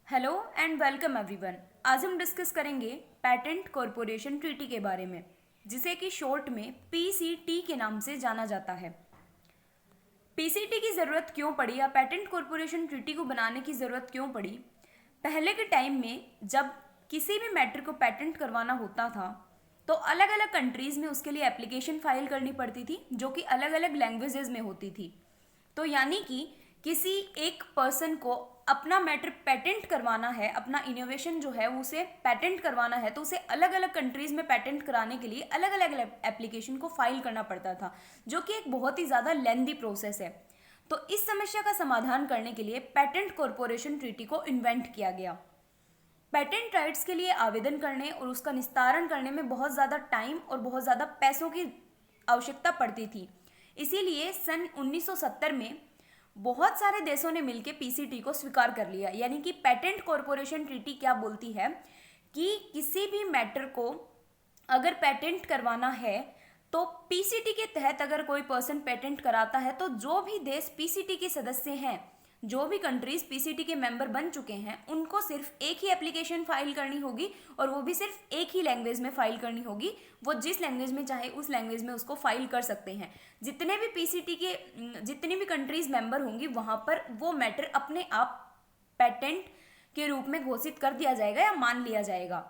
Hello and welcome everyone. आज हम discuss करेंगे पेटेंट कॉरपोरेशन ट्रीटी के बारे में, जिसे कि शॉर्ट में पीसीटी के नाम से जाना जाता है। पीसीटी की ज़रूरत क्यों पड़ी या पेटेंट कॉरपोरेशन ट्रीटी को बनाने की ज़रूरत क्यों पड़ी? पहले के टाइम में जब किसी भी मैटर को पेटेंट करवाना होता था तो अलग अलग कंट्रीज़ में उसके लिए एप्लीकेशन फाइल करनी पड़ती थी, जो कि अलग अलग लैंग्वेजेस में होती थी। तो यानी कि किसी एक पर्सन को अपना मैटर पेटेंट करवाना है, अपना इनोवेशन जो है उसे पेटेंट करवाना है, तो उसे अलग अलग कंट्रीज में पेटेंट कराने के लिए अलग अलग एप्लीकेशन को फाइल करना पड़ता था, जो कि एक बहुत ही ज़्यादा लेंदी प्रोसेस है। तो इस समस्या का समाधान करने के लिए पेटेंट कॉरपोरेशन ट्रीटी को इन्वेंट किया गया। पेटेंट राइट्स के लिए आवेदन करने और उसका निस्तारण करने में बहुत ज़्यादा टाइम और बहुत ज़्यादा पैसों की आवश्यकता पड़ती थी। इसीलिए सन 1970 में बहुत सारे देशों ने मिलकर पीसीटी को स्वीकार कर लिया। यानी कि पेटेंट कॉरपोरेशन ट्रीटी क्या बोलती है कि किसी भी मैटर को अगर पेटेंट करवाना है तो पीसीटी के तहत अगर कोई पर्सन पेटेंट कराता है तो जो भी देश पीसीटी के सदस्य हैं, जो भी कंट्रीज पीसीटी के मेंबर बन चुके हैं, उनको सिर्फ एक ही एप्लीकेशन फाइल करनी होगी और वो भी सिर्फ एक ही लैंग्वेज में फाइल करनी होगी। वो जिस लैंग्वेज में चाहे उस लैंग्वेज में उसको फाइल कर सकते हैं। जितने भी पीसीटी के जितनी भी कंट्रीज मेंबर होंगी वहां पर वो मैटर अपने आप पेटेंट के रूप में घोषित कर दिया जाएगा या मान लिया जाएगा।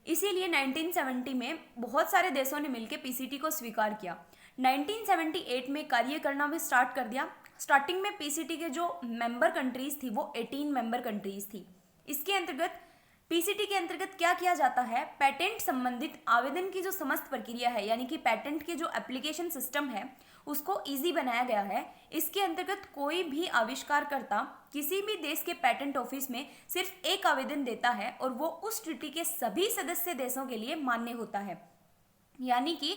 इसीलिए 1970 में बहुत सारे देशों ने मिलकर पीसीटी को स्वीकार किया। 1978 में कार्य करना भी स्टार्ट कर दिया। स्टार्टिंग में पीसीटी के जो मेंबर कंट्रीज थी वो 18 मेंबर कंट्रीज थी। इसके अंतर्गत पीसीटी के अंतर्गत क्या किया जाता है, पेटेंट संबंधित आवेदन की जो समस्त प्रक्रिया है, यानी कि पेटेंट के जो एप्लीकेशन सिस्टम है उसको इजी बनाया गया है। इसके अंतर्गत कोई भी आविष्कारकर्ता किसी भी देश के पेटेंट ऑफिस में सिर्फ एक आवेदन देता है और वो उस ट्रीटी के सभी सदस्य देशों के लिए मान्य होता है। यानी कि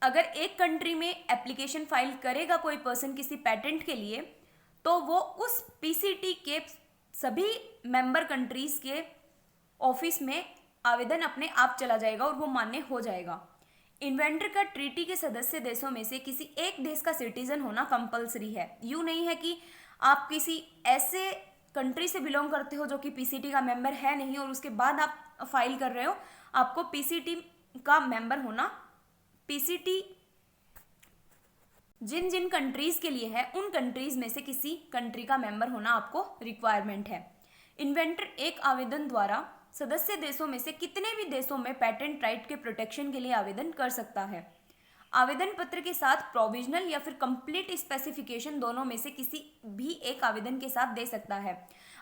अगर एक कंट्री में एप्लीकेशन फाइल करेगा कोई पर्सन किसी पेटेंट के लिए, तो वो उस पीसीटी के सभी मेंबर कंट्रीज के ऑफिस में आवेदन अपने आप चला जाएगा और वो मान्य हो जाएगा। इन्वेंटर का ट्रीटी के सदस्य देशों में से किसी एक देश का सिटीजन होना कंपलसरी है। यूँ नहीं है कि आप किसी ऐसे कंट्री से बिलोंग करते हो जो कि पीसीटी का मेंबर है नहीं और उसके बाद आप फाइल कर रहे हो। आपको पीसीटी का मेंबर होना, पीसीटी जिन जिन कंट्रीज के लिए है उन कंट्रीज में से किसी कंट्री का मेंबर होना आपको रिक्वायरमेंट है। इन्वेंटर एक आवेदन द्वारा सदस्य देशों में से कितने भी देशों में पेटेंट राइट के प्रोटेक्शन के लिए आवेदन कर सकता है। आवेदन पत्र के साथ प्रोविजनल या फिर कंप्लीट स्पेसिफिकेशन दोनों में से किसी भी एक आवेदन के साथ दे सकता है।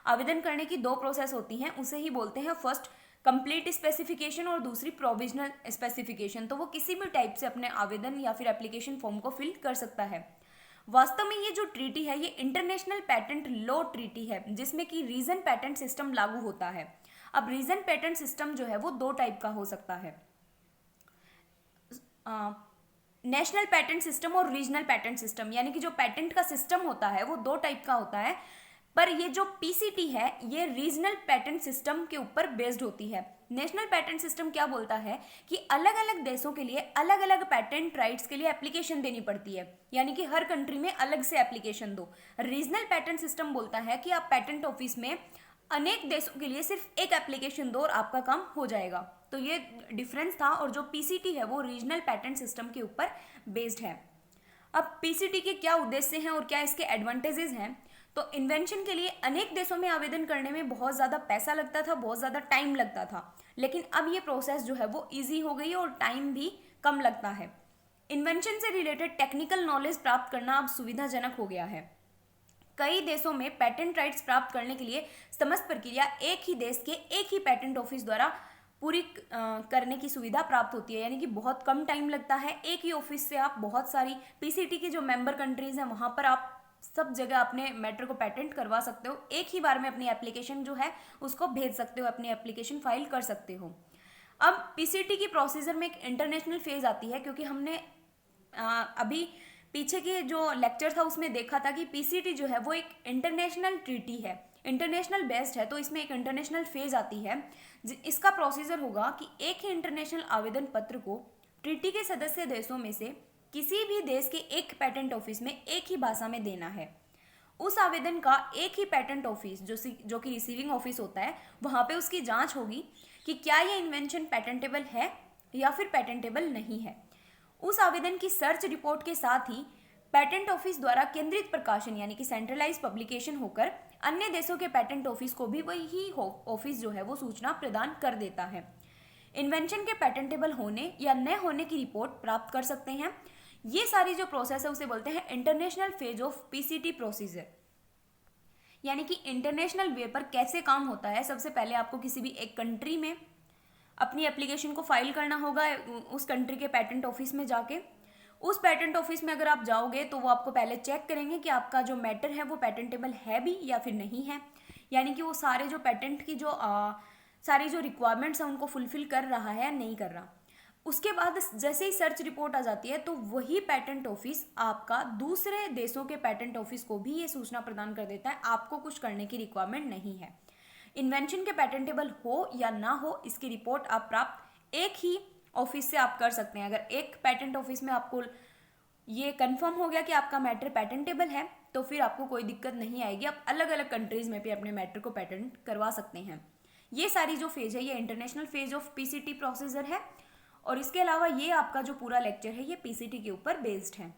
आवेदन करने की दो प्रोसेस होती हैं, उसे ही बोलते हैं फर्स्ट कंप्लीट स्पेसिफिकेशन और दूसरी प्रोविजनल स्पेसिफिकेशन। तो वो किसी भी टाइप से अपने आवेदन या फिर एप्लीकेशन फॉर्म को फिल कर सकता है। वास्तव में ये जो ट्रीटी है ये इंटरनेशनल पेटेंट लॉ ट्रीटी है, जिसमें कि रीजन पेटेंट सिस्टम लागू होता है। अब रीजन पेटेंट सिस्टम जो है वो दो टाइप का हो सकता है, नेशनल पेटेंट सिस्टम और रीजनल पेटेंट सिस्टम। यानी कि जो पेटेंट का सिस्टम होता है वो दो टाइप का होता है, पर ये जो पीसीटी है ये रीजनल पेटेंट सिस्टम के ऊपर बेस्ड होती है। नेशनल पेटेंट सिस्टम क्या बोलता है कि अलग अलग देशों के लिए अलग अलग पेटेंट राइट्स के लिए एप्लीकेशन देनी पड़ती है, यानी कि हर कंट्री में अलग से एप्लीकेशन दो। रीजनल पेटेंट सिस्टम बोलता है कि आप पेटेंट ऑफिस में अनेक देशों के लिए सिर्फ एक एप्लीकेशन दो और आपका काम हो जाएगा। तो ये डिफरेंस था, और जो पीसीटी है वो रीजनल पेटेंट सिस्टम के ऊपर बेस्ड है। अब पीसीटी के क्या उद्देश्य हैं और क्या इसके एडवांटेजेस हैं? तो इन्वेंशन के लिए अनेक देशों में आवेदन करने में बहुत ज़्यादा पैसा लगता था, बहुत ज़्यादा टाइम लगता था, लेकिन अब ये प्रोसेस जो है वो ईजी हो गई है और टाइम भी कम लगता है। इन्वेंशन से रिलेटेड टेक्निकल नॉलेज प्राप्त करना अब सुविधाजनक हो गया है। कई देशों में पेटेंट राइट्स प्राप्त करने के लिए समस्त प्रक्रिया एक ही देश के एक ही पेटेंट ऑफिस द्वारा पूरी करने की सुविधा प्राप्त होती है। यानी कि बहुत कम टाइम लगता है। एक ही ऑफिस से आप बहुत सारी पीसीटी की जो मेंबर कंट्रीज हैं वहाँ पर आप सब जगह अपने मैटर को पेटेंट करवा सकते हो। एक ही बार में अपनी एप्लीकेशन जो है उसको भेज सकते हो, अपनी एप्लीकेशन फाइल कर सकते हो। अब पीसीटी की प्रोसीजर में एक इंटरनेशनल फेज आती है, क्योंकि हमने अभी पीछे के जो लेक्चर था उसमें देखा था कि पीसीटी जो है वो एक इंटरनेशनल ट्रीटी है, इंटरनेशनल बेस्ड है। तो इसमें एक इंटरनेशनल फेज आती है। इसका प्रोसीजर होगा कि एक ही इंटरनेशनल आवेदन पत्र को ट्रीटी के सदस्य देशों में से किसी भी देश के एक पेटेंट ऑफिस में एक ही भाषा में देना है। उस आवेदन का एक ही पेटेंट ऑफिस जो कि रिसीविंग ऑफिस होता है, वहाँ पे उसकी जांच होगी कि क्या ये इन्वेंशन पेटेंटेबल है या फिर पेटेंटेबल नहीं है। उस आवेदन की सर्च रिपोर्ट के साथ ही पेटेंट ऑफिस द्वारा केंद्रित प्रकाशन यानी कि सेंट्रलाइज पब्लिकेशन होकर अन्य देशों के पेटेंट ऑफिस को भी वही ऑफिस जो है वो सूचना प्रदान कर देता है। इन्वेंशन के पेटेंटेबल होने या न होने की रिपोर्ट प्राप्त कर सकते हैं। ये सारी जो प्रोसेस है उसे बोलते हैं international phase of PCT procedure, यानी कि इंटरनेशनल वे पर कैसे काम होता है। सबसे पहले आपको किसी भी एक कंट्री में अपनी एप्लीकेशन को फाइल करना होगा, उस कंट्री के पेटेंट ऑफिस में जाके। उस पेटेंट ऑफिस में अगर आप जाओगे तो वो आपको पहले चेक करेंगे कि आपका जो मैटर है वो पेटेंटेबल है भी या फिर नहीं है, यानी कि वो सारे जो पेटेंट की जो सारी जो रिक्वायरमेंट्स हैं उनको फुलफिल कर रहा है या नहीं कर रहा। उसके बाद जैसे ही सर्च रिपोर्ट आ जाती है तो वही पेटेंट ऑफिस आपका दूसरे देशों के पेटेंट ऑफिस को भी ये सूचना प्रदान कर देता है, आपको कुछ करने की रिक्वायरमेंट नहीं है। इन्वेंशन के पेटेंटेबल हो या ना हो इसकी रिपोर्ट आप प्राप्त एक ही ऑफिस से आप कर सकते हैं। अगर एक पेटेंट ऑफिस में आपको ये कंफर्म हो गया कि आपका मैटर पेटेंटेबल है तो फिर आपको कोई दिक्कत नहीं आएगी, आप अलग अलग कंट्रीज में भी अपने मैटर को पेटेंट करवा सकते हैं। ये सारी जो फेज है ये international phase of PCT procedure है, और इसके अलावा ये आपका जो पूरा लेक्चर है ये पीसीटी के ऊपर बेस्ड है।